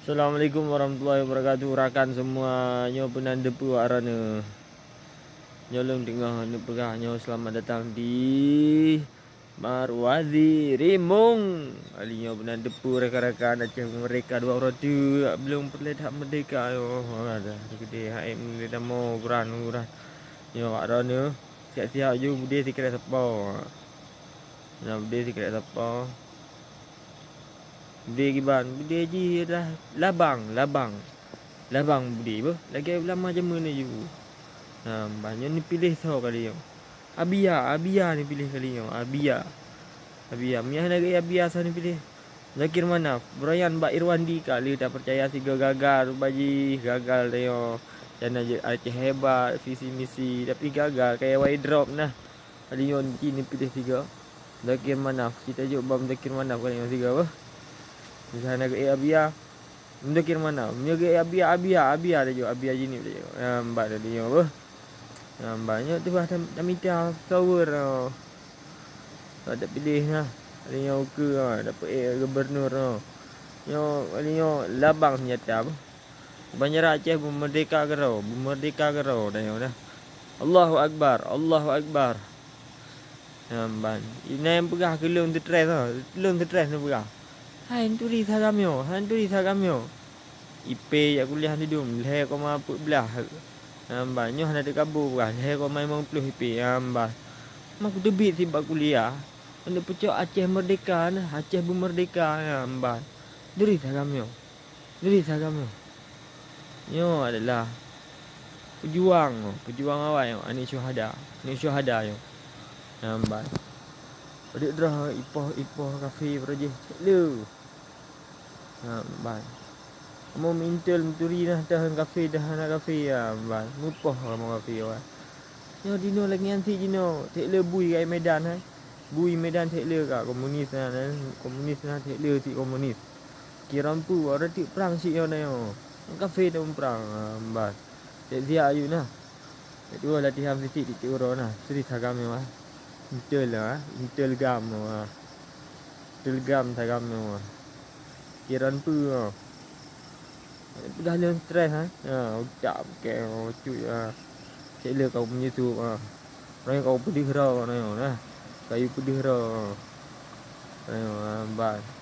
Assalamualaikum warahmatullahi wabarakatuh. Rakan semuanya penanda arana. Nyolong tengah ni pegahnya. Selamat datang di Marwazi Rimung. Alinya penanda rakan-rakan Aceh mereka dua orang tu belum perlihat merdeka yo. Ada gede HM kita mau kurang. Yo arana. Siap-siap je budi sikit siapa. Nah budi sikit siapa. Budi kiban, budi ji dah labang budi apa? Lagi lama je mana je. Banyak ni pilih tau kali yang. Abia ni pilih kali yang. Abia. Miah nak Abia sana ni pilih. Zakir Manaf, Brian Mbak Irwandi kali tak percaya siga gagal baji, gagal dia. Dan aja Aceh hebat visi misi tapi gagal kayak wide drop nah. Kali yang ni pilih tiga. Zakir Manaf, kita jumpa bam Zakir Manaf kali yang tiga apa? Misalnya ke Abia, mendekir mana? Menjaga Abia dia juga Abia jenis dia. Mbak dia apa? Banyak tu lah minta flower. Ada pilih lah. Ada yang ke dapat gubernur. Yang labang senjata apa? Banjar Aceh merdeka gerau, dah dah. Allahu Akbar. Ban. Ini yang pegah ke lung tertres tu. Lung tertres ni pegah. Hantu di sagamyo. IP ya kuliah ni dum. Leh kau mampu belah. Banyak ada kabur belah. Leh kau main 50 IP. Mak debit si bak kuliah. Anda pucuk Aceh merdeka nah. Aceh bermerdeka. Duri sagamyo. Yo adalah pejuang awal yo. Ini syuhada yo. Adik dah ipoh kafe berje. Lu. Mau mintel menturi dah tahan kafe Mupah mau kafe awak. Yo dino lagi anti dino. Tek le bui kat Medan hai. Bui Medan tek le kat komunis tek le si komunis. Kirampu ada tik perang si yo na yo. Kafe dah perang Tek dia ayu nah. Kedua latihan fisik di Tiro nah. Seri sagam yo Intel gam sagam yo. Kirampu dah le stres ucap ke cuy Cik le kau punya tu orang kau pedih rau nah. Kayu pedih rau. Bye.